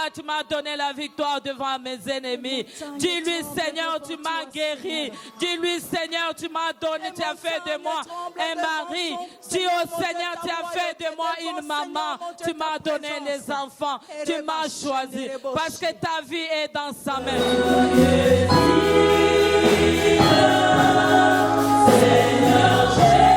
Seigneur, tu m'as donné la victoire devant mes ennemis. Dis-lui, Seigneur, tu m'as guéri. Dis-lui, Seigneur, tu m'as donné, tu as fait de moi un mari. Dis au Seigneur, tu as fait de moi une maman. Tu m'as donné les enfants. Tu m'as choisi. Parce que ta vie est dans sa main. Seigneur Jésus.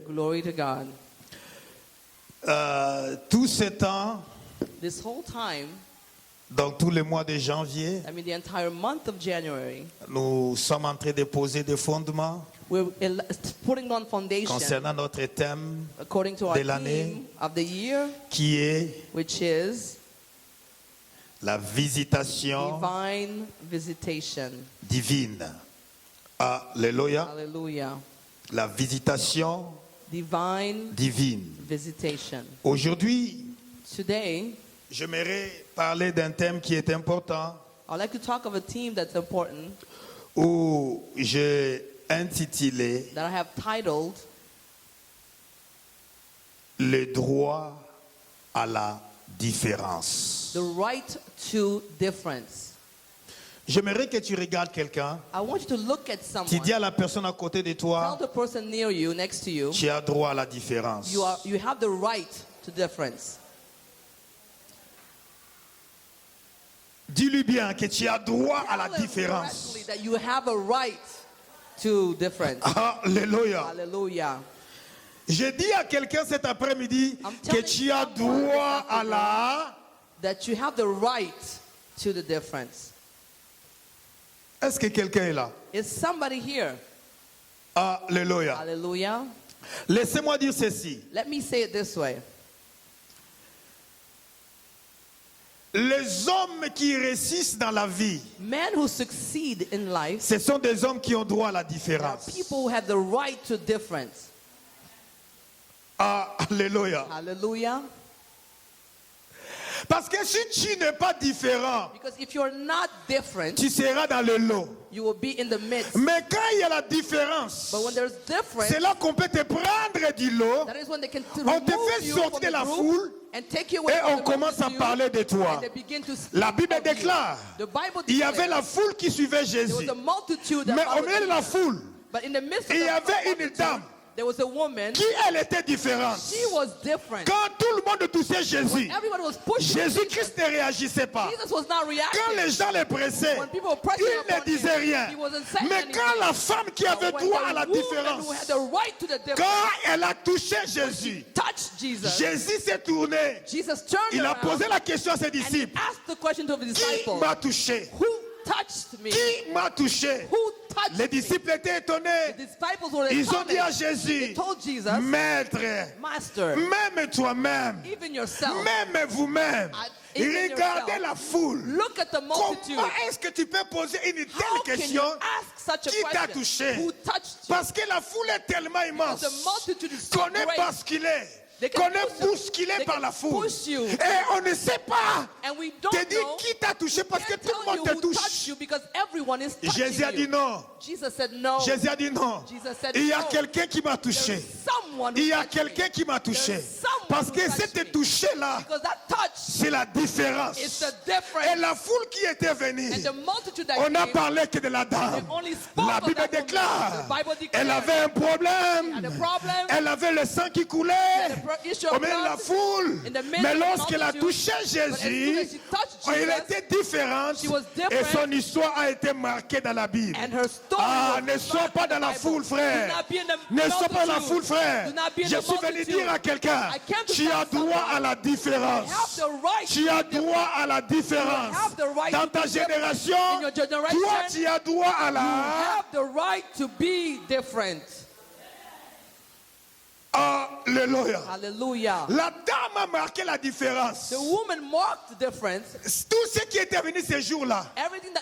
Glory to God. Tout ce temps, This whole time, donc tous les mois de janvier, I mean the entire month of January, nous sommes en train de poser des fondements we're putting on foundation concernant notre thème according to our de l'année, theme of the year, qui est which is la visitation divine visitation. divine. Alléluia. Hallelujah. La visitation Divine divine. visitation. Aujourd'hui, Today, j'aimerais parler d'un thème qui est important, I'd like to talk of a theme that's important où j'ai intitulé that I have titled le droit à la différence. The right to difference. J'aimerais que tu regardes quelqu'un. I want you to look at Tu someone. dis à la personne à côté de Tell toi, the person near you, next to you, tu as droit à la différence. you have the right to difference. Dis-lui bien que tu as droit à la Tell him différence. correctly that you have a right to difference. Alléluia. Hallelujah. Je dis à quelqu'un cet après-midi I'm que telling tu as someone droit this à la... That you have the right to the difference. Est-ce que quelqu'un est là? Is somebody here? Alléluia. Hallelujah. Laissez-moi dire ceci. Let me say it this way. Les hommes qui réussissent dans la vie, Men who succeed in life ce sont des hommes qui ont droit à la are différence. people who have the right to difference. Alléluia. Hallelujah. Parce que si tu n'es pas différent, Because if you're not different, tu seras dans le lot. you will be in the midst. Mais quand il y a la différence, But when there's difference, c'est là qu'on peut te prendre du lot that is when they can on te remove fait you sortir from de the la group foule and take you away et from on the commence à multitude, parler de toi. and they begin to speak La Bible of you. déclare, The Bible il y avait declares la foule qui suivait there was Jésus. a multitude that Mais au followed milieu de la Jesus. foule, But in the midst of il y the avait une multitude, dame there was a woman. qui, elle, était différente. She was different. Quand tout le monde touchait Jésus, Everybody was pushing Jésus-Christ ne réagissait pas. Jesus was not Quand reacting. les gens le pressaient, When people were pressing il ne upon disait him, rien. he wasn't saying Mais anything. quand la femme qui avait But when droit the à la woman différence, who had the right to the difference quand elle a touché Jésus, touched Jesus, Jésus s'est tourné. Jesus turned Il a around posé la question à ses and he disciples. asked the question to his Qui disciples, m'a touché? who touched me? Qui m'a touché? Who touched Les me? disciples étaient étonnés. The disciples were Ils ont dit à astonished. Jésus, They told Jesus, Maître, Master, même toi-même, even yourself, même vous-même, even regardez yourself, la foule. look at the multitude. Comment est-ce que tu peux poser une How telle can question? you ask such a Qui t'a question? touché? Who touched you? Parce que la foule est tellement immense The multitude is so qu'on est great. basculé, They can qu'on est push you. bousculé They par can la foule. push you. Et on ne sait pas And we don't te dire know. qui t'a touché parce que Can't tout le tell monde you te who touched touche. you because everyone is touching Jésus a dit you. non. Jesus said no. Jésus a dit non. Jesus said Il y a no. quelqu'un qui m'a touché. There's someone who Il y a touched me. quelqu'un qui m'a touché. There's someone Parce who que touched cet me. touché-là, Because that touch c'est la différence. is the Et difference. la foule qui était venue, And the multitude that on n'a came, parlé que de la dame. they only spoke La of Bible that woman. déclare, The Bible declares elle avait un and problème. the problem, Elle avait le sang qui coulait the issue au of milieu de la blood, foule. in the midst Mais of the lorsqu'elle a multitude, touché but as soon Jésus, as she touched elle Jesus, était différente she was et different. son histoire a été marquée dans la Bible. and her story Ah, was ne sois found pas in the dans la Bible. foule, frère. Do not be in the Ne sois pas dans la multitude. foule, frère. Do not be in Je the suis venu multitude. dire à quelqu'un, I came to tu tell as droit à la You différence. have the right Tu to as be different. droit à la différence. You have the right Dans to ta be different. génération, In your generation, toi, tu as droit à You la... have the right to be different. Alléluia. Hallelujah. La dame a marqué la différence. The woman marked the difference. Tous ceux qui étaient venus ces jours-là,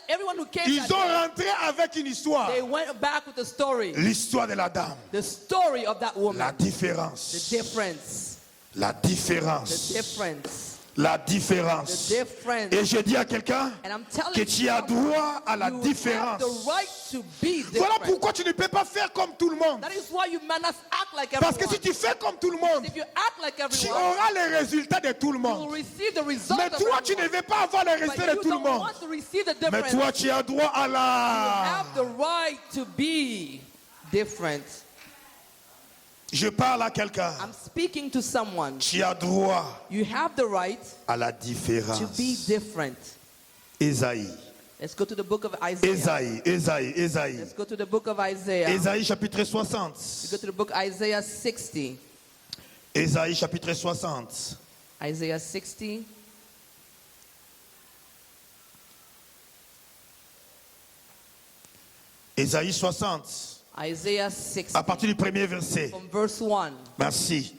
Everyone who came ils that ont day, rentré avec une histoire. they went back with the story. L'histoire de la dame. The story of that La woman. The différence. difference. La The différence. difference. La The différence. difference. Et je dis à quelqu'un And I'm telling que tu as you, droit à la you have différence. the right to be Voilà different. pourquoi tu ne peux pas faire comme tout le monde. That is why you must act like Parce que everyone. si tu fais comme tout le monde, If you act like tu everyone, auras les résultats de tout le you will monde. receive the result Mais of toi, tu ne everyone. veux pas avoir les But résultats de you tout le don't monde. want to receive the Mais difference. toi, tu as droit à You la... have the right to be different. Je parle à quelqu'un. I'm speaking to someone. Tu as droit You have the right à la to différence. be different. Ésaïe. Let's go to the book of Isaiah. Ésaïe. Let's go to the book of Isaiah. Ésaïe chapitre We 60. go to the book Isaiah 60. Ésaïe chapitre 60. Isaiah 60. Ésaïe 60. Isaiah 60. À partir du premier verset. From verse 1. Merci.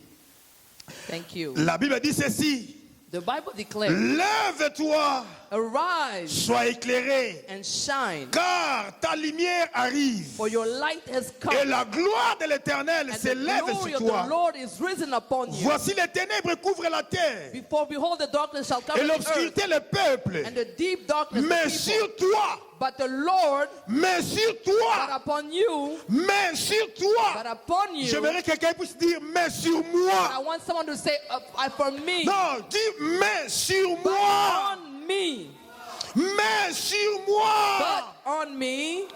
Thank you. La Bible dit ceci. The Bible declares, Lève-toi, arise sois éclairé, and shine, car ta lumière arrive. for your light has come, Et la gloire de l'Éternel and the s'élève glory sur of the toi. Lord is risen upon you. Voici les ténèbres couvrent la terre, Behold, the darkness shall cover et the earth, l'obscurité le peuple. and the deep darkness the Mais people. sur toi, But the Lord, mais sur but toi, upon you, mais sur but toi. upon you. J'aimerais que quelqu'un puisse dire, mais sur I moi. want someone to say, for me, Non, dis, mais sur but moi. on me, Mais sur but moi. on me,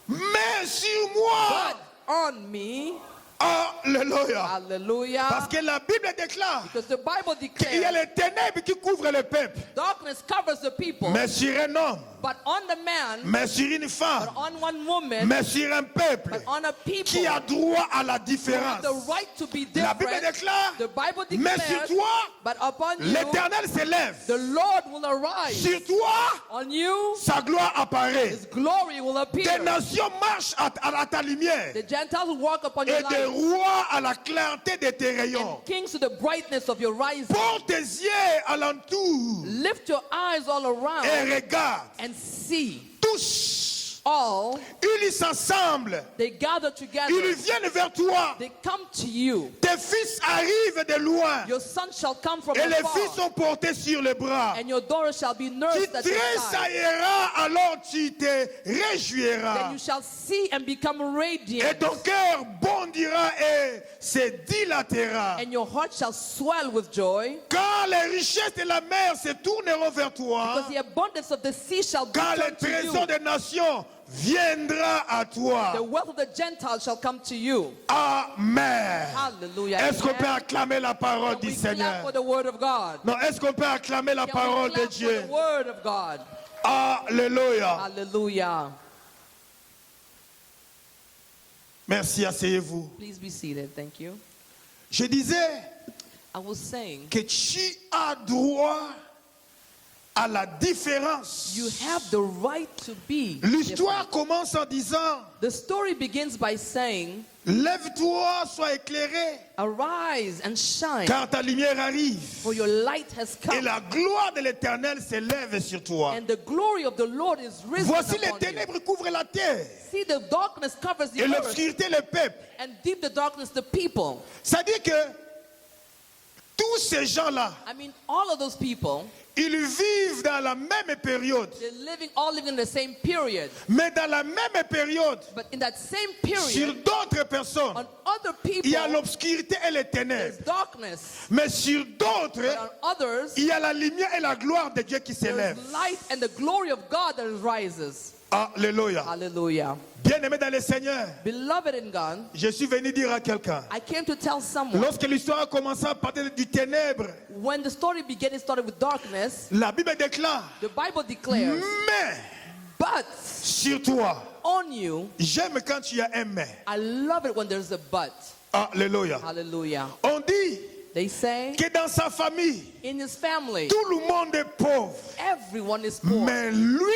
Mais sur moi. but on me. Alléluia. Hallelujah. Parce que la Bible déclare Because the Bible qu'il y a declares les ténèbres qui couvrent le peuple. darkness covers the people, Mais sur un homme, but on the man, mais sur une femme, but on one woman, mais sur un peuple but on a people qui a droit à la who have différence. the right to be La Bible different. déclare, The Bible mais sur declares, toi, but upon you, l'Éternel s'élève. the Lord will arise. Sur toi, On you, sa gloire apparaît. His glory will Des appear. nations marchent à ta lumière The Gentiles will walk upon your et des light, rois à la clarté de tes rayons. and kings to the brightness of your rising. Porte tes yeux alentour Lift your eyes all around et regarde. and see. Tous, All, ils s'assemblent. they gather together. Ils viennent vers toi. They come to you. Tes fils arrivent de loin. Your son shall come from Et les afar, filles sont portées sur les bras. and your daughter shall be Tu nursed at your side. tressailleras, alors tu te Then réjouiras. you shall see and become Et radiant, ton cœur bondira et se dilatera. and your heart shall swell with joy. Quand les richesses de la mer se tourneront vers toi, Because the abundance of the sea shall be quand les turned to you. trésors des nations viendra à toi. The wealth of the Gentiles shall come to you. Amen. Hallelujah. Est-ce qu'on peut Amen. acclamer la parole Can du we clap Seigneur? for the word of God? Non, est-ce qu'on peut acclamer la Can parole we de clap for Dieu? the word of God? Alléluia. Hallelujah. Merci, asseyez-vous. Please be seated. Thank you. Je disais I was saying, que tu as droit à la différence. you have the right to be L'histoire different. commence en disant, The story begins by saying, lève-toi, sois éclairé, arise and shine, car ta lumière arrive. for your light has Et come, la gloire de l'Éternel s'élève sur toi. and the glory of the Lord is risen Voici les upon you. ténèbres couvrent la terre See, the darkness covers the et earth, l'obscurité le peuple. and deep the darkness the people. C'est-à-dire que tous ces gens-là, I mean, all of those people, ils vivent dans la même période. they're all living in the same period. Mais dans la même période, But in that same sur period, d'autres personnes, on other il y a people, l'obscurité et les ténèbres. there's darkness. Mais sur d'autres, But on others, il y a la lumière et la gloire de Dieu qui s'élèvent. there's light and the glory of God that rises. Alléluia. Hallelujah. Bien-aimé dans le Seigneur, Beloved in God, je suis venu dire à quelqu'un, I came to tell someone, lorsque l'histoire a commencé à partir du ténèbre, when the story began, it started with darkness. la Bible déclare, The Bible declares, mais but sur toi, on you, j'aime quand tu as un mais. I love it when there's a but. Alléluia. Hallelujah. On dit They say, que dans sa famille, in his family, tout le monde est pauvre. everyone is poor, Mais lui,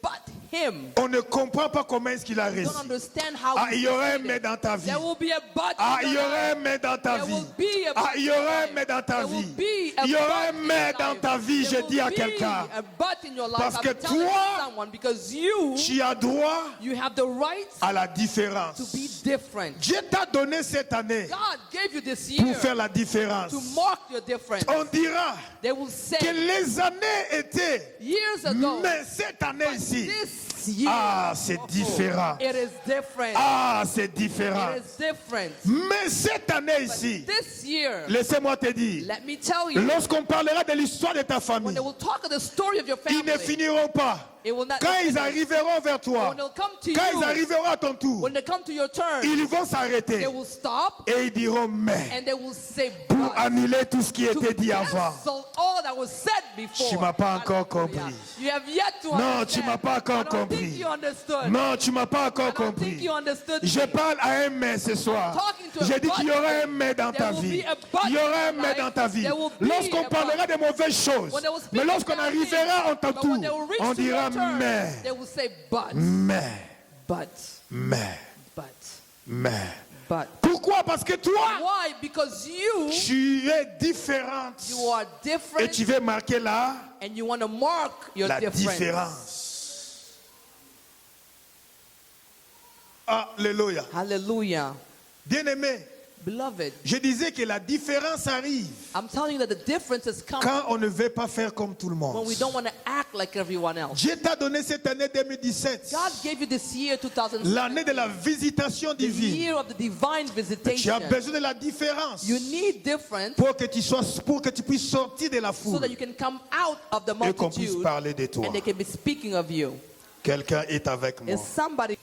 but him. on ne comprend pas comment est-ce qu'il a You réussi. don't understand how Ah, he il y aura un succeeded. mais dans ta vie. There will be a but Ah, in il y your aura un life. mais dans ta There vie. will be a Ah, but il y in your aura un life. mais dans ta There will vie. be a Il y aura but un in mais your dans life. ta vie, There je dis à will be quelqu'un. a but in your life. Parce que I'm telling toi, someone, because you Tu as droit have the right à la to différence. be different. Dieu t'a donné cette année God gave you this pour year faire la différence. to mark your difference. On dira They will say que les années étaient, years ago, mais cette année ici, this year, ah, c'est différent. it is different. Ah, c'est différent. It is different. Mais cette année ici, This year, laissez-moi te dire, let me tell you, lorsqu'on parlera de l'histoire de ta when famille, they will talk of the story of your ils ne family, finiront pas. it will not Quand ils finish. arriveront vers toi, When they'll come to quand ils you, arriveront à ton tour, when they come to your turn, ils vont they s'arrêter will stop et ils diront mais and they will say, pour but annuler tout ce qui to était dit avant. cancel all that was said before. Tu m'as pas encore Hallelujah. compris. You have yet to Non, understand. tu m'as pas encore I don't compris. think you understood. Non, tu m'as pas encore I don't think compris. you understood Je me. parle à un mais ce soir. talking to a J'ai dit qu'il y but. aura un mais dans ta There will vie. be a but Il y aura in un your mais life. dans ta vie. There will be Lorsqu'on a parlera de mauvaises choses, When they will speak mais lorsqu'on bad arrivera things, en ton but tour, when they will reach on to your dira turn, mais, they will say, but, mais, but, mais, mais. but. Pourquoi? Parce que toi, Why? Because you tu es différente. are Et different tu veux marquer là and you want to mark your la difference. différence. Alléluia. Hallelujah. Bien-aimé, Beloved, Je disais que la différence arrive I'm telling you that the differences come quand on ne veut pas faire comme tout le when monde. we don't want to act like everyone else. Dieu t'a donné cette année 2017, God gave you this year, 2007, l'année de la visitation the divine. year of the divine Tu as visitation. besoin de la différence You need difference pour que tu puisses sortir de la so foule that you can come out of the et qu'on puisse multitude parler de toi. and they can be speaking of you. Quelqu'un est avec moi. Is somebody,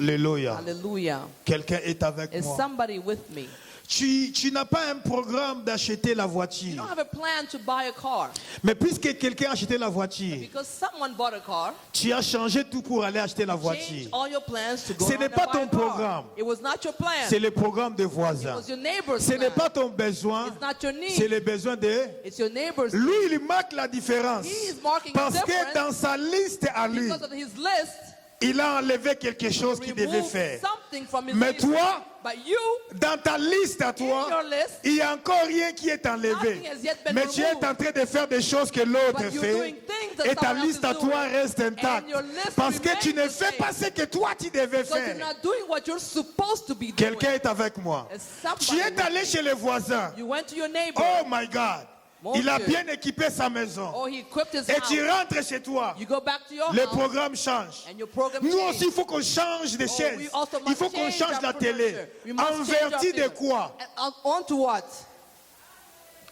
Alléluia. hallelujah, Quelqu'un est avec is moi. somebody with me? Tu n'as pas un programme d'acheter la You voiture. don't have a plan to buy a car Mais puisque quelqu'un a acheté la voiture, because someone bought a car. tu as changé tout pour aller acheter la Change voiture. all your plans to go Ce out n'est and pas buy ton a car. programme. It was not your plan. C'est le programme des It voisins. was your neighbor's Ce n'est plan. pas ton besoin, It's not your c'est need. le besoin de... It's your neighbor's Lui, il marque la différence. He is marking a Parce que difference dans sa liste à lui, because of his list. il a enlevé quelque chose qu'il devait Remove faire. something from his Mais list. toi, But you, dans ta liste à in toi, your list, il n'y a encore rien qui est enlevé. nothing has yet been Mais tu es removed. en train de faire des choses que l'autre But you're fait. doing things that Et ta someone else liste à is toi doing. reste intacte. And your list Parce que tu remains ne the fais same. pas ce que toi tu devais because you're faire. not doing what you're supposed to be doing. Quelqu'un est avec moi. Is somebody Tu es with allé chez les voisins. You went to your neighbor. Oh my God. Mon Il a Dieu. bien équipé sa maison. Or he equipped his Et house. tu rentres chez toi. You go back to your Le house. programme change. And your program Nous change. aussi, il faut qu'on change de Oh, chaise. we also Il must faut qu'on change our la télé. furniture. We must En change our vertu de film. quoi? And on to what?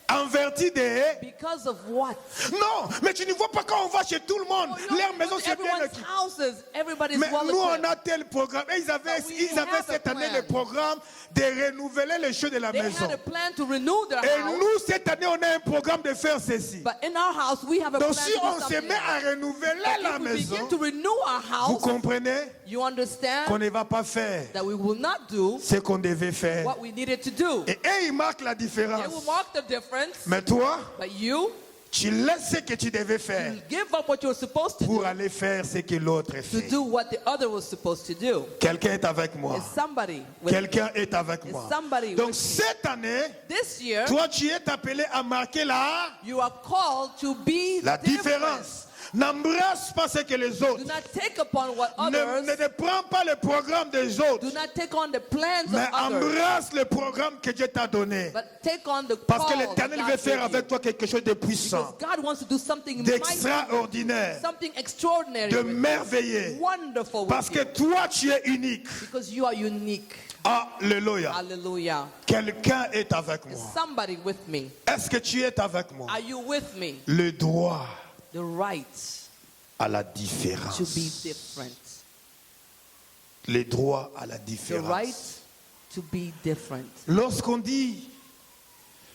En vertu de... Because of what? Non, mais tu ne vois pas quand on va chez tout le monde. Oh, you don't Leur go maison, to c'est bien everyone's équipé. houses. Everybody's Mais well nous, on equipped. a tel programme. Et ils avaient, But we ils avaient have a cette année plan. le programme de renouveler les choses de la They maison. had a plan to renew their Et house. nous, cette année, on a un programme de faire ceci. But in our house, we have a Donc plan si to do on se something met à else. renouveler But la if we maison, begin to renew our vous house, comprenez you understand qu'on ne va pas faire that we will not do ce qu'on devait faire. what we needed to do. Et eux, ils marquent la They différence. will mark the difference. Mais toi, But you tu laisses ce que tu devais faire give up what you're supposed to do pour aller faire ce que l'autre to fait. do what the other was supposed to do. Quelqu'un est avec moi. Is somebody with Quelqu'un est avec Is moi. somebody Donc with cette année, this year? toi, tu es appelé à marquer You are called to be la different. différence. N'embrasse pas ce que les autres. Do not take upon what Ne others. prends pas le programme des autres. Do not take on the plans Mais of others. embrasse le programme que Dieu t'a donné. But take on the Parce que call l'Éternel that veut God faire gave you. avec toi quelque chose de puissant, Because God wants to do something mighty, d'extraordinaire, something extraordinary, de with you. merveilleux. Wonderful Parce with que you. toi, tu es unique. Because you are unique. Alléluia. Hallelujah. Quelqu'un est avec moi. Somebody with me. Est-ce que tu es avec moi? Are you with me? Le droit The right à la to be différence. different. Le droit à la The différence. right to be different. Lorsqu'on dit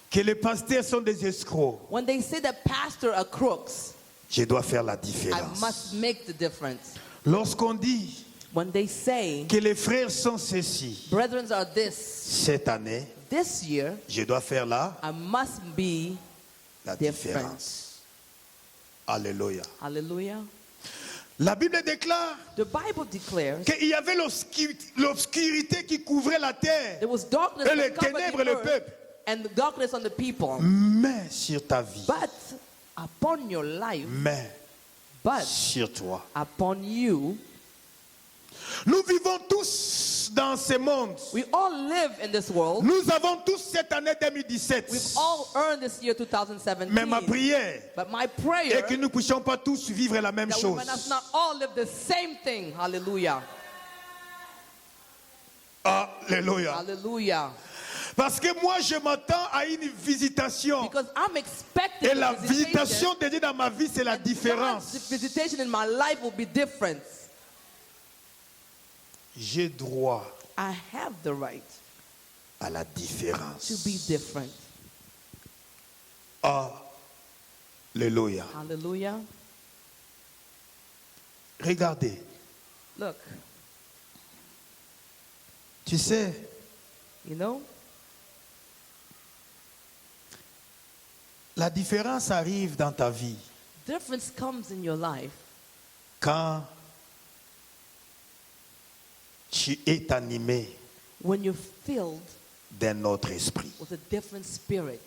que les pasteurs sont des escrocs, When they say that pastors are crooks, je dois faire la I différence. must make the difference. Lorsqu'on dit When they say que les frères sont ceci, brethren are this cette année, year, je dois faire la I must be different. différence. Alléluia. Hallelujah. La Bible déclare The Bible declares qu'il y avait l'obscurité qui couvrait la terre, there was darkness et les that covered ténèbres the le earth peuple. and the darkness on the people. Mais sur ta vie, But upon your life, mais but sur toi. upon you, Nous vivons tous dans ce monde. we all live in this world. Nous avons tous cette année 2017. We've all earned this year 2017. Mais ma prière But my est prayer que nous ne puissions pas tous vivre la même that we chose. must not all live the same thing. Hallelujah. Alléluia. Hallelujah. Parce que moi, je m'attends à une visitation. Because I'm expecting Et la the visitation. visitation de Dieu dans ma vie, c'est la The différence. visitation in my life will be different. J'ai droit I have the right à la to différence. be different. Alléluia. Hallelujah. Regardez, Look, tu sais, you know, la différence arrive dans ta vie difference comes in your life quand tu es animé when you're filled d'un autre esprit. with a different spirit.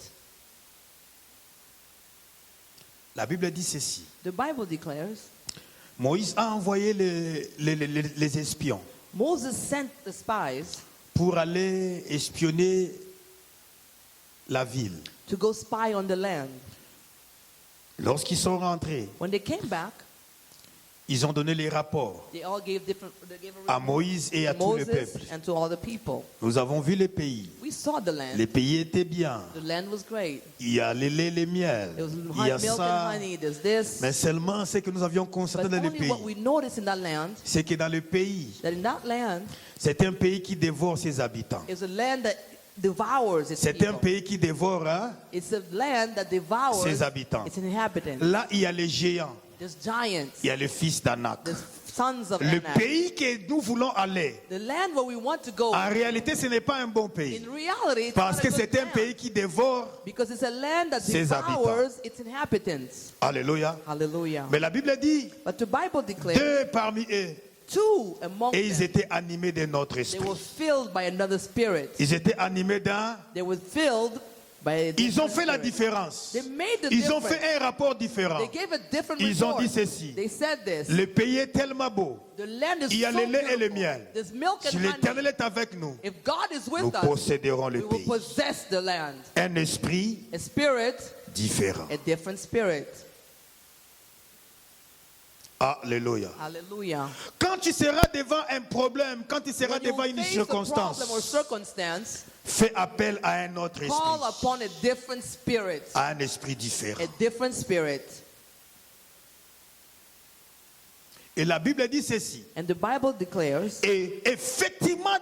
La Bible dit ceci. The Bible declares Moïse a envoyé les espions Moses sent the spies pour aller espionner la ville. to go spy on the land. Lorsqu'ils sont rentrés, When they came back, ils ont donné les rapports they gave à Moïse et à tout le Moses peuple. and to all the people. Nous avons vu les pays. We saw the land. Les pays étaient bien. The land was great. Il y a les laits, les miels. There was Il y a milk ça. and honey. There's this. Mais seulement ce que nous avions constaté But dans les only pays, what we noticed in that land, c'est que dans le pays, that in that land c'est un pays qui dévore ses habitants. is a land that devours its C'est un people. pays qui dévore It's a land that devours ses habitants. its inhabitants. Là, il y a les géants. There's giants. Il y a le fils d'Anak. There's sons of Le Anak. pays que nous voulons aller, The land where we want to go, en réalité, ce n'est pas un bon pays. in reality, it's Parce not que a good c'est un land. pays qui dévore. Because it's a land that Ses devours its inhabitants. Alléluia. Hallelujah. Mais la Bible dit, But the Bible declares, deux parmi eux, two among et ils them, étaient animés de notre they were esprit. filled by another spirit. Ils étaient animés d'un... They were filled by a Ils ont different fait la spirit. différence. They made the Ils ont difference. fait un rapport différent. They gave a different Ils ont report. dit ceci. They said this. Le pays est tellement beau. The land is Il y a so le lait et le beautiful. miel. There's milk Si and honey. l'Éternel est avec nous, If God is nous with us, posséderons we le will pays. possess the land. Un esprit A spirit, différent. a different spirit. Alléluia. Hallelujah. Quand tu seras devant un problème, quand tu seras When you devant une face a problem or circonstance, circumstance, fais appel à un autre call esprit. upon a different spirit. À un esprit différent. A different spirit. Et la Bible dit ceci. And the Bible declares, Et effectivement,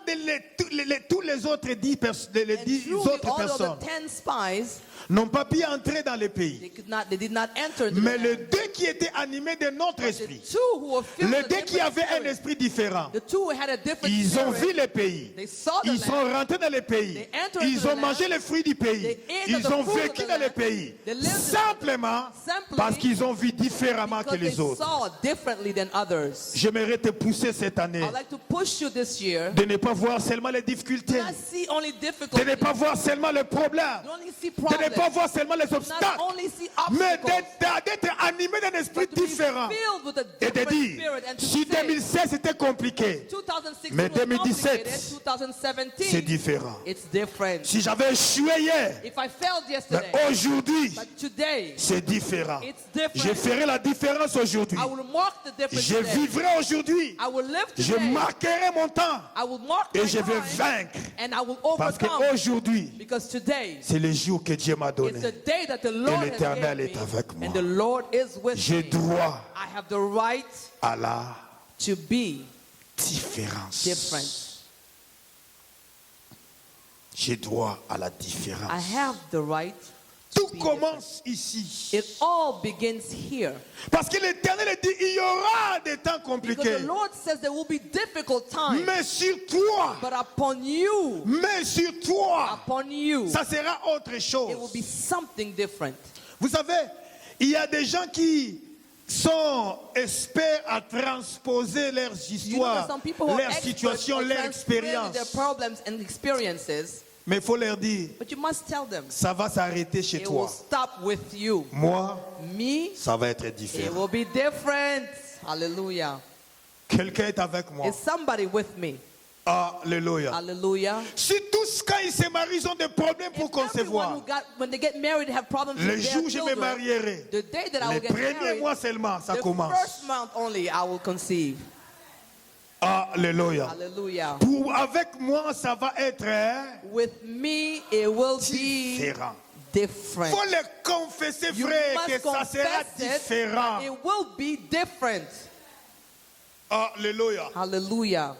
tous les autres 10 and truly autres all personnes of the 10 spies, n'ont pas pu entrer dans le pays. they did not enter the Mais land. les deux qui étaient animés de notre But the esprit, two who were filled les with a deux qui different avaient un spirit, esprit différent, the two who had a different ils ont vu spirit, le pays. they saw the Ils sont land, rentrés dans le pays. They entered Ils into ont the mangé land. les fruits du pays. They ate Ils of the ont fruit of vécu the dans le land. pays. They lived in Simplement Simply parce qu'ils ont vu différemment que because they les autres. saw differently than others. J'aimerais te pousser cette année I'd like to push you this year de ne pas voir seulement les to difficultés, not see only de difficulties, ne pas voir seulement les problèmes, to only see de ne problems, pas voir seulement les not obstacles, only see mais obstacles, d'être animé d'un esprit but to be différent filled with a et de different dire, spirit and to si say, 2016 c'était compliqué, 2016 mais was 2017, complicated, 2017, c'est différent. it's different. Si j'avais échoué hier, If I failed mais yesterday, aujourd'hui, but today, c'est différent. it's different. Je ferai la différence aujourd'hui. I will mark the difference Je today. vivrai aujourd'hui. I will live Je today. marquerai mon temps I will mark et my je vais time, vaincre. and I will Parce overcome. qu'aujourd'hui, Because today c'est le jour que Dieu m'a is donné. the day that the Lord has l'Éternel given est me, avec moi. and the Lord is with J'ai me. droit I have the right à la to be différence. different. J'ai droit à la I différence. have the right to Tout be different. commence ici. It all begins here. Parce que l'Éternel dit, il y aura des temps Because compliqués. the Lord says there will be difficult times. Mais sur toi, But upon you, upon you, ça sera autre it will chose. be something different. Vous savez, il y a des gens qui sont experts à transposer leurs You know histoires, that some people who are leurs experts situations, at leurs transferring their expériences. problems and experiences, Mais il faut leur dire, but you must tell them ça va s'arrêter chez it will toi. stop with you. Moi, Me, ça va être it différent. will be different. Hallelujah. Quelqu'un est avec moi. Is somebody with me? Alléluia. Hallelujah. Si tous, quand ils se marient, ils ont des problèmes pour If everyone concevoir. who got, when they get married, have problems Le with jour their où je me children, marierai, the day that I les will get premiers married, mois seulement, ça the commence. first month only I will conceive. Alléluia. Hallelujah. Avec moi, ça va être With me, it will be différent. different. Il faut le confesser, You frère, que must ça sera confess it. différent. It will be different. Alléluia. Hallelujah.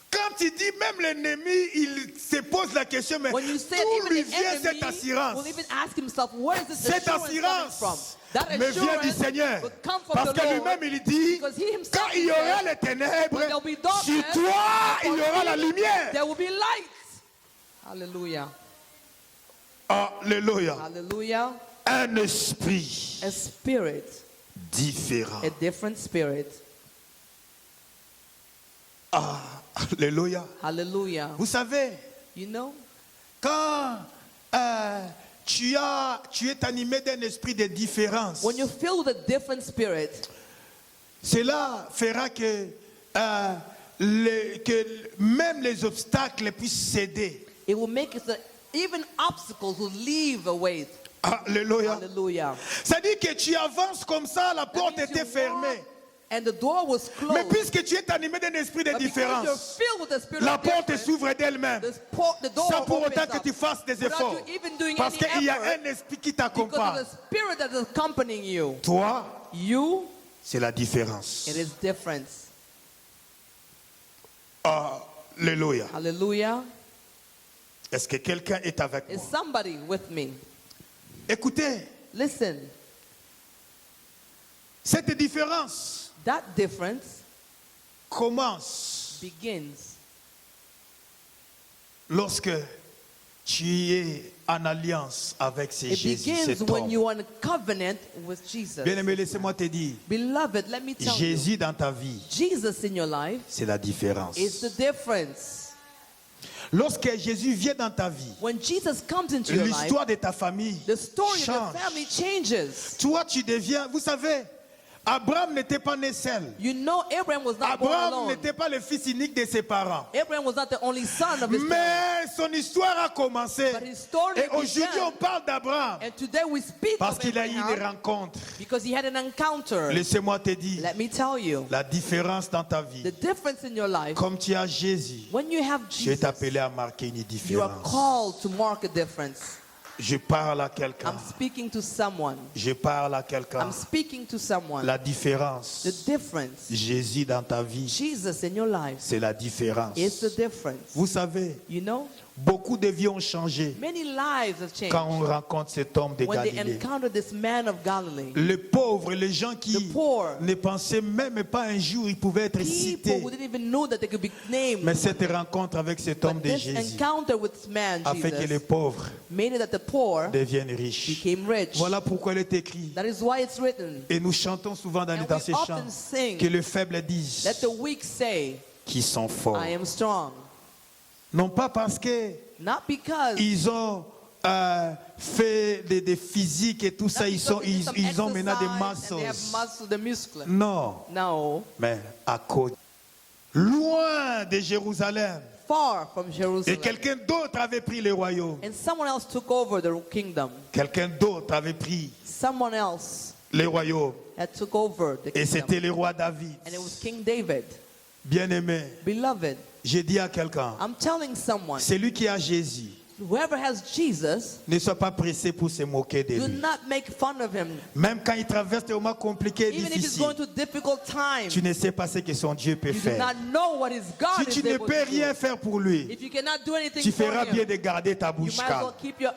Quand il dit même l'ennemi, il se pose la question, mais When you say d'où even lui the vient enemy cette assurance? will even ask himself, where is this Cette assurance coming assurance from? That me vient du assurance Seigneur. will come from Parce the que Lord. lui-même, il dit, Because he himself quand il y aura said, les ténèbres, when there'll be darkness, sur toi, il y aura la lumière. there will be light. Hallelujah. Alléluia. Hallelujah. Un esprit A spirit, différent. a different spirit. Alléluia. Hallelujah. Vous savez, You know, quand tu es animé d'un esprit de différence, when you feel with a different spirit, cela fera que que même les obstacles puissent céder. It will make it so even obstacles will leave away. Alléluia. Hallelujah. C'est-à-dire que tu avances comme ça, la porte That means était you fermée. walk And the door was closed. Mais puisque tu es animé d'un esprit de But because you're différence, filled with the spirit la of porte difference, s'ouvre d'elle-même. the door Sans pour opens autant que up. tu fasses des Without efforts. you even doing Parce any qu'il y a effort, un esprit qui because of t'accompagne. the spirit that is accompanying you. Toi, You, c'est la différence. it is difference. Alléluia. Hallelujah. Est-ce que quelqu'un est avec Is moi? somebody with me? Écoutez, Listen, cette différence that difference commence begins lorsque tu es en alliance avec ce It Jésus, begins cet when homme. you are in covenant with Jesus. Bien-aimé, laissez-moi te dire, Beloved, let me tell you, Jésus dans ta vie, Jesus in your life c'est la différence. is the difference. Lorsque Jésus vient dans ta vie, When Jesus comes into your life, l'histoire de ta famille the story of change. your family changes. Toi, tu deviens, vous savez, Abraham n'était pas né seul. You know, Abraham was not born Abraham alone. n'était pas le fils unique de ses parents. Abraham was not the only son of his parents. Mais son histoire a commencé. But his story Et aujourd'hui, began. on parle d'Abraham And today we speak parce of qu'il a eu des Abraham rencontres. because he had an encounter. Laissez-moi te dire, Let me tell you, la différence dans ta vie, the difference in your life, comme tu as Jésus, when you have je vais Jesus, t'appeler à marquer une you are différence. called to mark a difference. Je parle à quelqu'un. I'm speaking to someone. Je parle à quelqu'un. I'm speaking to someone. La différence, The difference, Jésus dans ta vie, Jesus in your life, c'est la différence. is the difference. Vous savez, You know, beaucoup de vies ont changé many lives have changed quand on rencontre cet homme de when they Galilée. encounter this man of Galilee. Les pauvres, les gens qui The poor. ne pensaient même pas un jour ils pouvaient être People cités. who didn't even know that they could be named. Mais cette rencontre avec cet homme But de this Jésus encounter with this man, a fait que les Jesus, pauvres made it that the poor deviennent riches. became rich. Voilà pourquoi il est écrit. That is why it's written. Et nous chantons souvent dans And ces we chants often sing, que les faibles disent let the weak say, qu'ils sont forts. I am strong. Non pas parce qu'ils Not because ont fait des physiques et tout ça, ils ont maintenant des muscles. the muscles. Non, No, mais à cause. Loin de Jérusalem. far from Et Jerusalem. quelqu'un d'autre avait pris le royaume. And someone else took over the kingdom. Quelqu'un d'autre avait pris Someone else le royaume. had took over the Et c'était kingdom. le roi David. And it was King David. Bien-aimé, Beloved, j'ai dit à quelqu'un, I'm telling someone, celui qui a Jésus, whoever has Jesus, ne sois pas pressé pour se moquer de do lui. not make fun of him. Même quand il traverse des moments compliqués et Even if he's difficiles, going through difficult times, tu ne sais pas ce que son Dieu peut you do faire. not know what his God Si is tu ne able peux to rien do. faire pour lui, If you cannot do anything tu for feras bien him, de garder ta you bouche might as well calme. keep your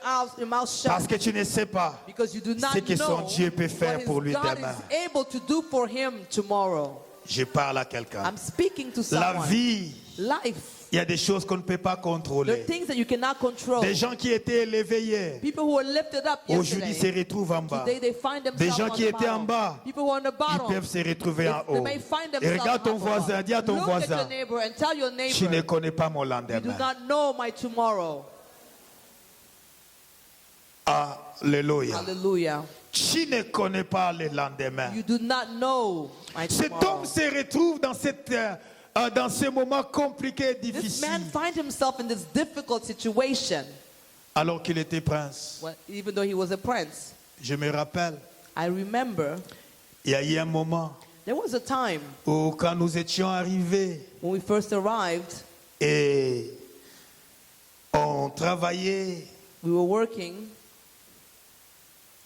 mouth shut. Parce que tu ne sais pas Because you do not ce que son know Dieu peut faire what pour lui his God demain. is able to do for him tomorrow. Je parle à quelqu'un. I'm speaking to La someone. vie, Life. il y a des choses qu'on ne peut pas There are contrôler. things that you cannot control. Des gens qui étaient élevés hier, People who were lifted up aujourd'hui se yesterday, retrouvent en bas. today they find Des themselves gens on qui the étaient en bottom. bas, People who are on the ils bottom, peuvent se retrouver en they haut. may find Et themselves regarde ton up voisin, above. dis à ton Look at voisin, your neighbor and tell your tu ne neighbor, connais pas mon you do lendemain. not know my tomorrow. Alléluia. Hallelujah. Tu ne connais pas le lendemain. You do not know my Cet tomorrow. homme se retrouve dans ce moment compliqué et This difficile, man finds himself in this difficult situation, alors qu'il était prince. even though he was a prince. Je me rappelle, I remember il y a eu un moment there was a time où quand nous étions arrivés when we first arrived, et on travaillait, we were working,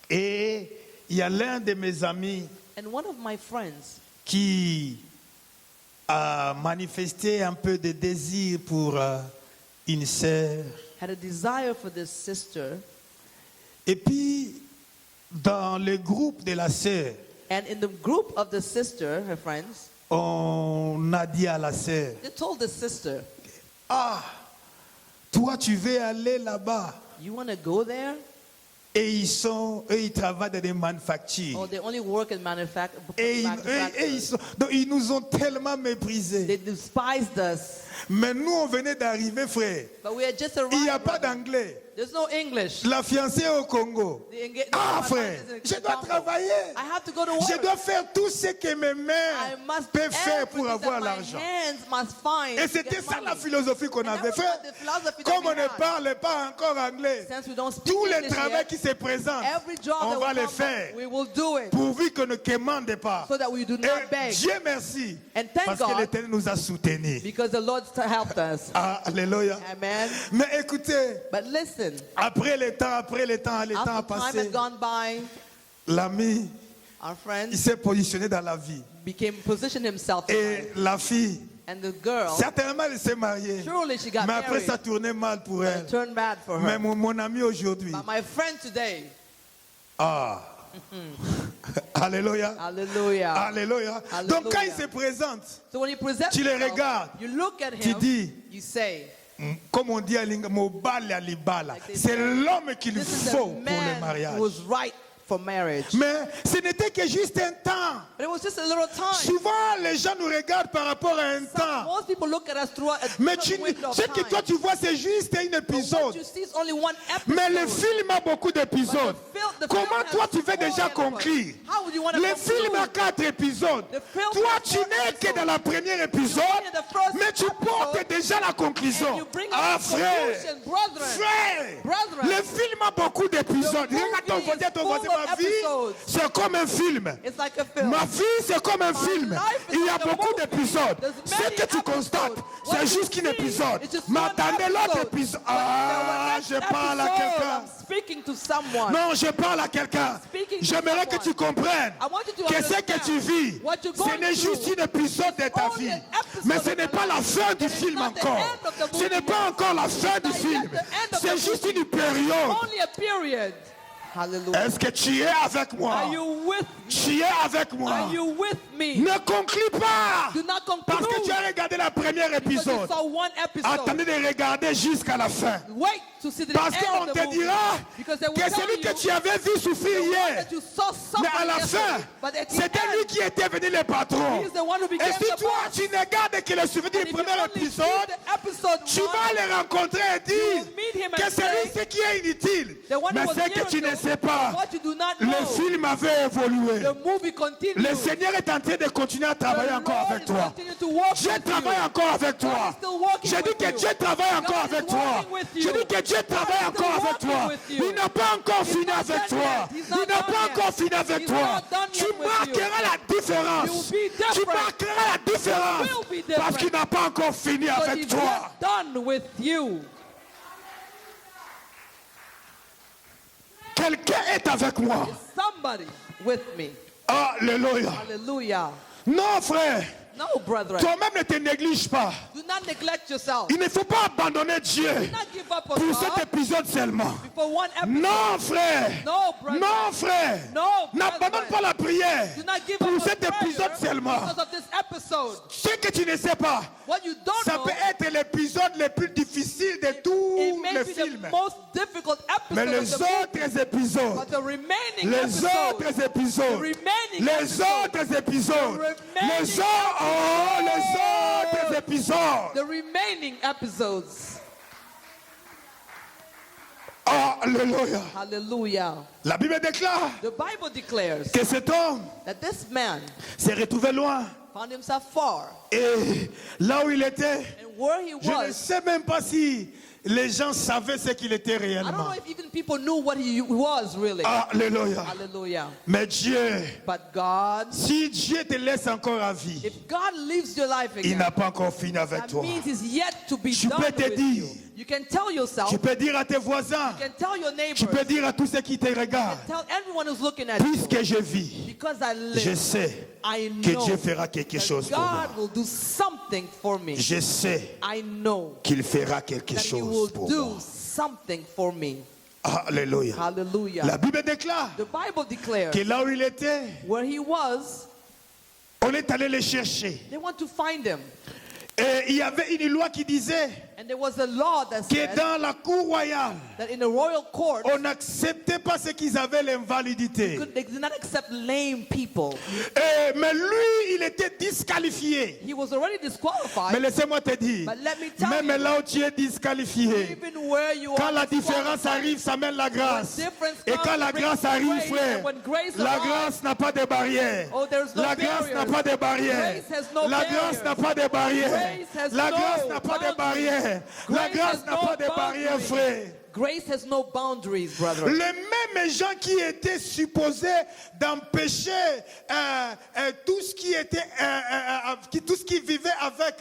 et il y a l'un de mes amis and one of my friends qui a manifesté un peu de désir pour une sœur. had a desire for this sister, Et puis, dans le groupe de la sœur, and in the group of the sister, her friends, on a dit à la sœur, they told the sister, ah, toi tu veux aller là-bas. you want to go there? Et ils travaillent dans des manufactures. Or they only work in Et manufacturers. donc ils nous ont tellement They méprisés. despised us. Mais nous, on venait d'arriver, frère. But we had just Il n'y a arrived. pas brother. d'anglais. There's no English. La fiancée au Congo. Ah, frère, je dois travailler. I have to go to work. Je dois faire tout ce que mes I mains must peuvent faire pour everything avoir that my l'argent. hands must find Et to c'était get ça money. la philosophie qu'on And that avait was fait. the philosophy that Comme we on ne had. parle pas encore anglais, Since we don't speak tous les English travaux yet, qui se présentent, every job on that va will les come faire. up, we will do it Pourvu qu'on ne commande pas. so that we do Et not beg. Dieu merci. And thank Parce que God l'Éternel nous a soutenus. because the Lord helped us. Alléluia. Amen. Mais écoutez, But listen, après le temps a after time passé, had gone by, l'ami, our il friend s'est positionné dans la vie. positioned himself in life. Et la fille, And the girl, certainement elle s'est mariée. surely she got Mais après married. ça tournait mal pour It elle. turned bad for Mais her. mon ami aujourd'hui, But my friend today, Alléluia. hallelujah. Alléluia. Alléluia. Donc quand il se présente, So when he presents Tu le himself, regardes. you look at Tu him, dis, you say, comme on dit à Linga, Mobale à Libala, Like they c'est say, l'homme qu'il this is faut the pour le man mariage. who was right for marriage. Mais ce n'était que juste un temps. But it was just a little time. Souvent, les gens nous regardent par rapport à un temps. Most people look at us through a Mais certain window of ce que time. toi tu vois, c'est juste un But what épisode. you see is only one episode. Mais le film a beaucoup d'épisodes. The film Comment has toi tu veux four déjà episodes. conclure? How would you want to Le film a conclude? 4 épisodes. The film Toi has tu four n'es que episodes. dans la première épisode, You're only in the first mais tu episode, portes déjà la And conclusion. you bring Ah up the frère, conclusion, brethren. frère, Brethren. le film a beaucoup d'épisodes. The movie Regarde ton voisin, is ton full voisin, of ma vie, episodes. c'est comme un film. It's like a film. Ma vie, c'est comme un My film. life is Il y a like a beaucoup movie. d'épisodes. There's Ce many que tu episodes. constates, What c'est you juste qu'un see épisode. is just Mais one attendez l'autre episode. épisode. But Ah, the je next parle à episode, quelqu'un. I'm speaking to someone. Non, je parle à quelqu'un. Speaking to J'aimerais que someone. tu comprennes I want you to que ce que understand tu vis, what you're ce going n'est juste through. un épisode de ta Only vie. an episode Mais of ce n'est your pas la life. fin du It is film not the encore. end of the Ce movie n'est pas yet. encore la fin du Not yet film. the end of C'est the juste movie. une période. Only a period. Hallelujah. Est-ce que tu es avec moi? Are you with me? Tu es avec moi. Are you with me? Ne conclue pas. Do not conclude. Parce que tu as regardé la première Because you épisode. saw one episode. Attendez de regarder jusqu'à la fin. Wait to see the Parce end qu'on of the te movie. dira Because they will que tell celui que you tu avais vu souffrir the one hier, that you saw mais à suffering la yesterday. fin, But at the c'était lui end, qui était venu le patron. he is the one who became Et si the toi, boss. tu ne gardes que le souvenir And du if you premier only see épisode, the episode tu one, vas le rencontrer et dire will meet him que and c'est say, lui ce qui est inutile. the one Mais who was ce que tu ne miracle, sais pas, what you do not le know, film avait évolué. the movie continues. Le Seigneur est en train de continuer à travailler The encore Lord avec is toi. continuing to walk Dieu with travaille you. encore avec toi. God is still walking Je dis with que you. Dieu travaille encore God is avec toi. walking with you. Je dis que Dieu travaille God is encore still avec toi. walking with you. Il n'a pas encore fini not avec done toi. yet. He's Il not n'a done pas yet. encore fini avec He's toi. not done Tu yet with marqueras la You différence. will be Tu different. marqueras la différence. You will be different. Parce qu'il n'a pas encore fini Because avec he's toi. not done with you. Quelqu'un est avec moi. Somebody with me. Alléluia. Hallelujah. Non, frère. No, brethren. Toi-même ne te néglige pas. Do not neglect yourself. Il ne faut pas abandonner Dieu Do not give up on pour cet God épisode seulement. for one episode. Non, frère. No, brother. Non, frère. No, N'abandonne brethren. pas la prière Do not give pour up on cet épisode prayer seulement. because of this episode. Ce que tu ne sais pas, What you don't ça know, peut être l'épisode le plus difficile de tout it may le be film. the most difficult Mais episode les of the movie. autres épisodes, But the remaining les episodes, autres épisodes, the remaining les episodes, autres épisodes, the remaining les autres épisodes. the remaining episodes. Alléluia. Hallelujah. La Bible déclare The Bible declares que cet homme that this man s'est retrouvé loin. found himself far, Et là où il était, and where he je ne was, sais même pas si les gens savaient ce qu'il était I don't réellement. know if even people knew what he was really. Alléluia. Hallelujah. Mais Dieu, But God, si Dieu te laisse encore à vie, if God leaves your life il again, n'a pas encore fini avec that toi. means it's yet to be Tu done peux te with dire, you. You can tell yourself, tu you peux dire à tes voisins, can tell your neighbors, tu peux dire à tous ceux qui te regardent, tell everyone who's looking at you, puisque je vis, because I je live, sais I que know Dieu fera quelque that chose pour moi. God will do something for me. Je sais I know qu'il fera quelque that He will chose pour do moi. something for me. Alléluia. Hallelujah. La Bible déclare The Bible declares que là où il était, where he was, on est allé le chercher. they want to find him. Et il y avait une loi qui disait And there was a law that que said dans la cour royale, that in the royal court, on n'acceptait pas ceux qui avaient l'invalidité. they did not accept lame people. Mais lui, il était disqualifié. He was already disqualified. Mais laissez-moi te dire, But let me tell même you, là où tu es disqualifié, even where you quand are la différence disqualified, arrive, ça mène la grâce. when difference Et comes, quand la it brings grâce arrive, grace, frère, and when grace la arrives, grâce n'a pas de barrière. oh, there's no La grâce barriers. n'a pas de barrière. Grace has no La grâce barriers. n'a pas de barrière. Grace has La no grâce n'a pas de boundaries. barrière. La Grace grâce has n'a no pas de barrière, boundaries. frère. Grace has no boundaries, brethren. Les mêmes gens qui étaient supposés d'empêcher tout ce qui était, tout ce qui vivait avec,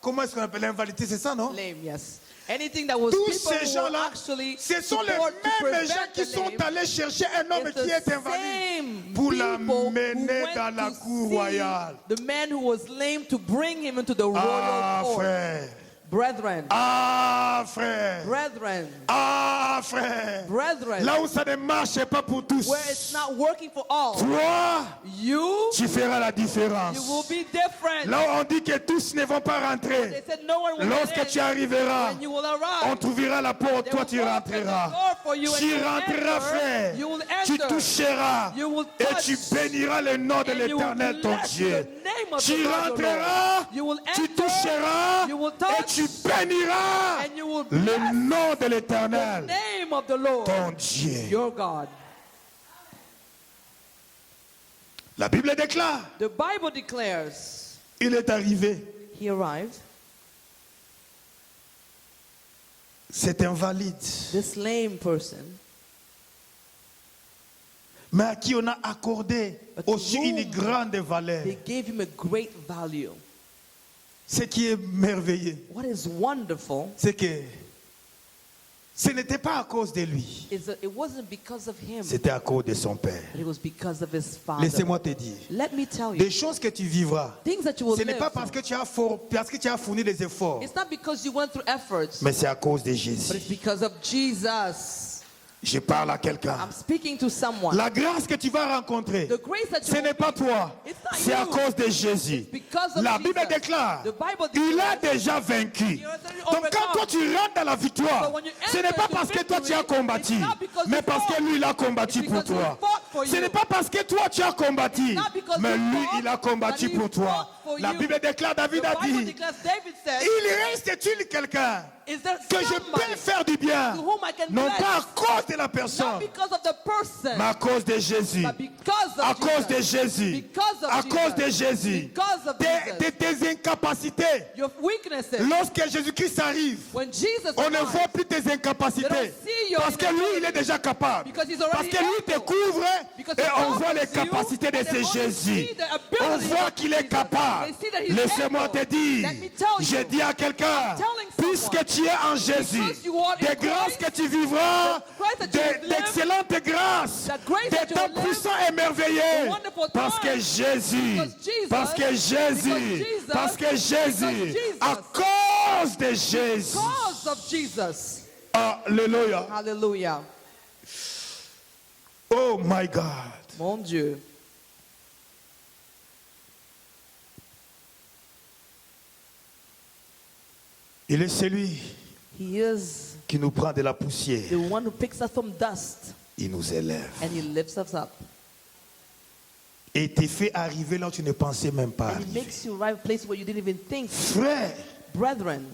comment est-ce qu'on appelle l'invalidité, c'est ça, non? Lame, yes. Anything that was Tous people ces who were gens-là, actually ce sont les support to mêmes gens prevent qui the sont lame, allés chercher un homme is qui the est invalide same pour people who l'amener went dans la to cour see royale. the man who was lame to bring him into the royal Ah, court. frère. Brethren, Ah, frère. brethren, Ah, frère. brethren, Là où ça ne marche pas pour tous, where it's not working for all, toi, you tu feras la différence. will be different. Là où on dit que tous ne vont pas They rentrer, said no one will lorsque get tu in. arriveras, When you will on arrive, t'ouvrira la porte, they toi will tu open the rentreras. door for you and Tu you will rentreras, enter. frère. You will Tu enter. toucheras You will et touch. tu béniras le nom de And you will l'Éternel, ton bless Dieu. the name of Tu the Lord, your rentreras, Lord. You will tu enter. toucheras You will et touch. tu béniras And you will le bless nom de the l'Éternel, name of the Lord, ton Dieu. your God. La Bible déclare, The Bible declares, il est arrivé, he arrived, cet invalide, this lame person, mais à qui on a accordé But to aussi whom une grande valeur. they gave him a great value. Ce qui est merveilleux, What is wonderful c'est que ce n'était pas à cause de lui, is that it wasn't because of him, c'était à cause de son Père. but it was because of his Father. Laissez-moi te dire, Let me tell you, des choses que tu vivras, things that you will ce n'est live pas parce que tu as fourni des efforts, it's not because you went through efforts, mais c'est à cause de but Jésus. it's because of Jesus. Je parle à quelqu'un. I'm speaking to someone. La grâce que tu vas rencontrer, The grace that you ce n'est will pas meet, toi, it's not c'est à you. cause de Jésus. Because of La Jesus. Bible déclare, The Bible il a declares, déjà vaincu. He has already Donc quand overcome. toi tu rentres dans la victoire, So when you ce n'est enter pas into parce que toi tu as victory, combattu, it's not because mais you parce que fought. lui il a combattu It's pour because he toi. fought for Ce you. n'est pas parce que toi tu as combattu, not because mais you lui fought, il a combattu but he pour toi. fought for La you. Bible déclare, David The a Bible dit, declares, David said, il reste-t-il quelqu'un is there que je somebody peux faire du bien, to whom I can non bless? pas à cause de la Not personne, because of the person, mais à cause de Jésus. but because À of cause de Jesus. Jésus. Because of À Jesus. cause de Jésus. Because of Jesus. Tes incapacités. Your weaknesses. Lorsque Jésus-Christ arrive, When Jesus on ne arrives, voit plus tes they incapacités. don't see your Parce que lui, il est déjà capable. Because he's Parce already que lui te able. couvre Because et he on voit les covers you, capacités de and ce they only Jésus. see the On ability voit of qu'il est Jesus. capable. They see that he's Laissez-moi able. te dire, Let me tell you. j'ai dit à quelqu'un, I'm telling someone. puisque tu es en Jésus, Because you are in des grâces Christ, que tu vivras, the grace that you will live, d'excellentes grâces, the grace des that you temps will live, puissants et merveilleux. the wonderful Parce que times. Jésus, Because Jesus, parce que Jésus, because parce que Jesus, Jésus, because à Jesus, cause de Jésus. because of Jesus. Alléluia. Hallelujah. Oh my God. Mon Dieu. Il est celui He is qui nous prend de la poussière. the one who picks us from dust Il nous élève. and he lifts us up. Et te fait arriver là où tu ne pensais même pas And he arriver. makes you arrive a place where you didn't even think. Frère, Brethren,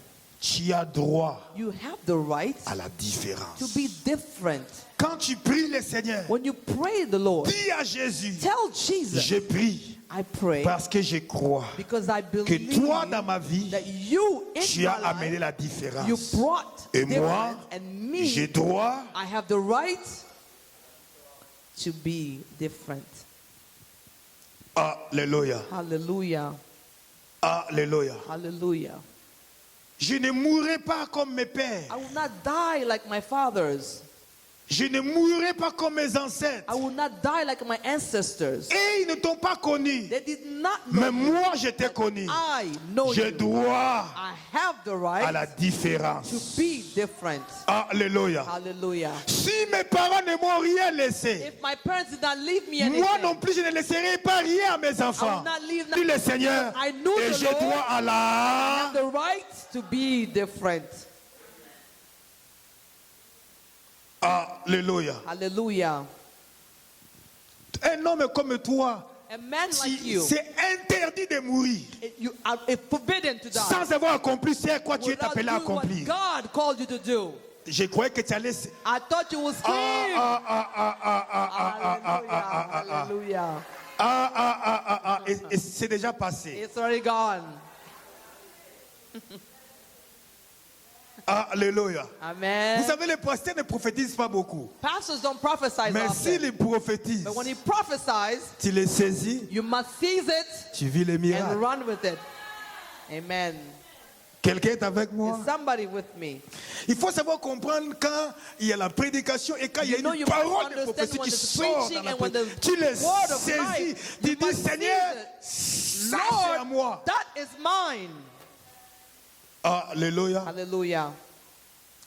tu as droit you have the right à la to différence. be different. Quand tu pries le Seigneur, When you pray the Lord, dis à Jésus, tell Jesus, je prie I pray parce que je crois because I que believe toi dans ma vie, that you in tu my as amené life, la you différence. brought Et moi, difference, and me, j'ai droit I have the right to be different. Alléluia. Hallelujah. Alléluia. Hallelujah. Je ne mourrai pas comme mes pères. I will not die like my fathers. Je ne mourrai pas comme mes ancêtres. I will not die like my ancestors. Et ils ne t'ont pas connu. They did not know Mais you. moi, je t'ai connu. I know Je you. dois I have the à la right to différence. be different. Alléluia. Hallelujah. Si mes parents ne m'ont rien laissé, If my parents did not leave me anything, moi non plus, je ne laisserai pas rien à mes I will enfants. not leave Dis le Seigneur, I knew et the je Lord. dois à I la... have the right to be different. Alléluia. Hallelujah. Un homme comme toi, A man like you, c'est interdit de mourir you are forbidden to die. sans avoir accompli ce quoi tu es Without appelé à doing what accomplir. God called you to do. Je croyais que tu allais. I thought you would scream. Hallelujah. Hallelujah. Et c'est déjà passé. It's already gone. Alléluia. Amen. Vous savez, les pasteurs ne prophétisent pas beaucoup. Pastors don't prophesy Mais often. s'ils prophétisent, But when he prophesies, tu les saisis, you must seize it tu vis les and miracles. run with it. Amen. Quelqu'un est avec moi? Is somebody with me? Il faut savoir comprendre quand il y a la prédication et quand il y a You know, une you parole must de prophétie understand when qui there's sort preaching dans la and when prédication. the Tu les word of saisis. life, Tu you dis, must Seigneur, seize ça c'est à moi. Lord, that is mine. Alléluia. Hallelujah.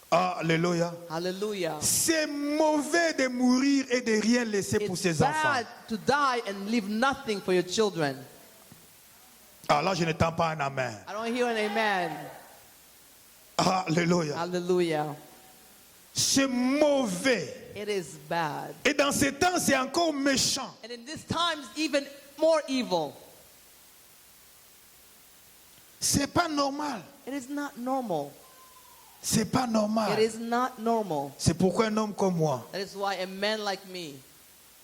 Alléluia. Hallelujah. C'est mauvais de mourir et de rien laisser pour It's ses enfants. bad to die and leave nothing for your children. Alors je n'entends pas un amen. I don't hear an amen. Alléluia. Hallelujah. C'est mauvais. It is bad. Et dans ces temps, c'est encore méchant. And in these times, even more evil. C'est pas normal. It is not normal. C'est pas It normal. is not normal. C'est pourquoi un homme comme moi, That is why a man like me,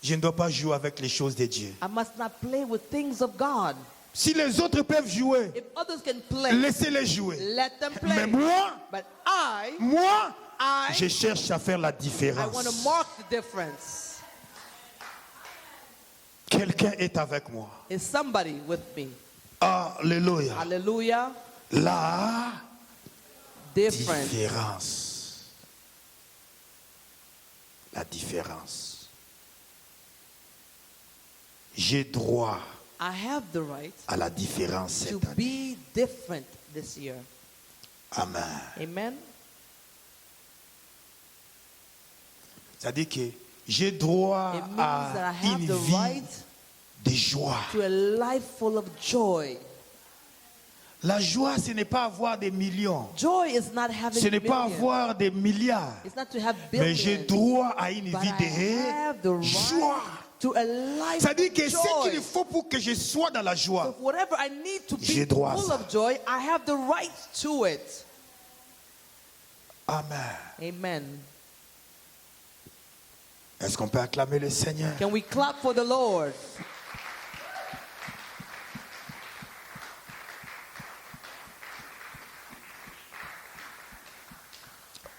je ne dois pas jouer avec les choses de Dieu. I must not play with things of God. Si les autres peuvent jouer, If others can play, laissez-les jouer. let them Mais play. moi, But je cherche à faire la I want to différence. mark the difference. Quelqu'un est avec moi. Is somebody with me? Alléluia. Hallelujah. La Different. différence. La différence. J'ai droit I have the right à la différence to cette année. be different this year. Amen. Amen. C'est-à-dire que j'ai droit It means that à I have une the vie right de joie. to a life full of joy. La joie, ce n'est pas avoir des millions. Joy is not having Ce n'est pas millions. avoir des milliards. It's not to have Mais j'ai billions. droit à une But vie I have the de joie. right to a life C'est-à-dire que of ce qu'il joy. faut pour que je sois dans la So joie, whatever I need to J'ai be droit à full ça. of joy, I have the right to it. amen. Amen. Est-ce qu'on peut acclamer le Seigneur? Can we clap for the Lord?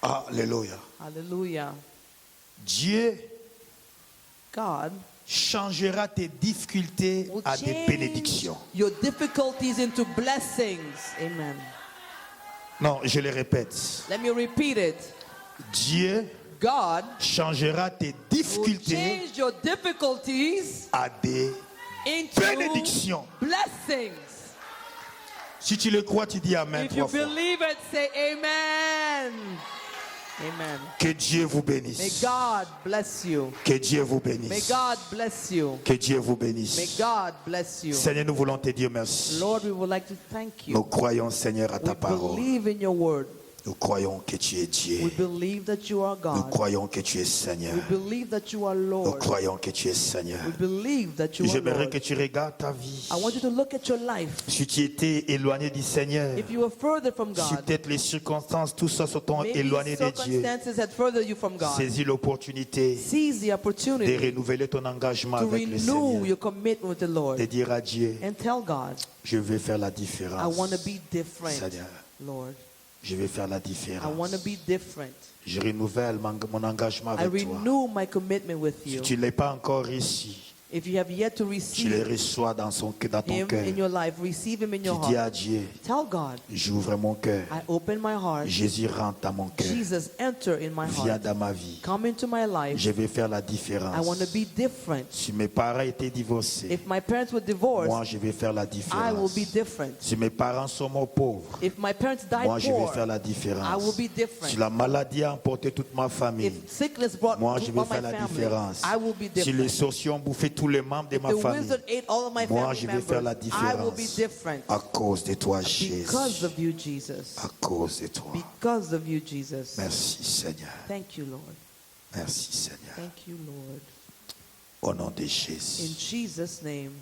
Alléluia. Hallelujah. Dieu God changera tes difficultés will à des change bénédictions. your difficulties into blessings. Amen. Non, je le répète. Let me repeat it. Dieu God changera tes will difficultés change your difficulties à des into bénédictions. blessings. Si tu le crois, tu dis Amen If you 3 fois. believe it, say amen. Amen. Que Dieu vous May bénisse. God bless you. Que Dieu vous May bénisse. God bless you. Que Dieu vous May bénisse. God bless you. Seigneur, nous voulons te dire merci. Lord, we would like to thank Nous you. croyons, Seigneur, à ta We parole. believe in your word. Nous croyons que tu es We Dieu. believe that you are Nous God. croyons que tu es Seigneur. We believe that you are Nous Lord. croyons que tu es Seigneur. We believe that you are J'aimerais Lord. que tu regardes ta vie. I want you to look at your life. Si tu étais éloigné du Seigneur, If you were further from si God, peut-être les circonstances, tout ça sont maybe éloignés de Dieu, circumstances had furthered you from God. saisis l'opportunité Seize the de opportunity renouveler ton engagement to avec le renew Seigneur. your commitment with the Lord De dire à Dieu, and tell God, je vais faire la I différence. want to be different, Seigneur, Lord. je vais faire la I différence. want to be different. Je renouvelle mon engagement I avec toi. renew my commitment with Si you. tu ne l'as pas encore reçu, If you have yet to tu le receive reçois dans ton Him cœur. in your life, receive Him in Tu your dis heart. à Dieu, Tell God, j'ouvre mon cœur. I open my heart. Jésus rentre dans mon cœur. Jesus, enter in my Viens heart. dans ma vie. Come into my life. Je vais faire la I différence. want to be different. Si mes parents étaient divorcés, If my parents were moi divorced, je vais faire la I will différence. be different. Si mes parents sont morts pauvres, If my parents died moi je vais poor, faire la I will différence. be different. Si la maladie a emporté toute ma famille, If sickness brought moi je vais all my faire la family, différence. I will be Si les different. sorciers ont bouffé tous les membres de If ma the famille, wizard ate all of my moi, family je vais faire la members, I will be différence different à cause de toi, Jésus. because of you, Jesus. À cause de toi. Because of you, Jesus. Merci, Seigneur. Thank you, Lord. Merci, Seigneur. Thank you, Lord. Au nom de In Jésus. Jesus' name.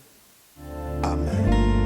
Amen.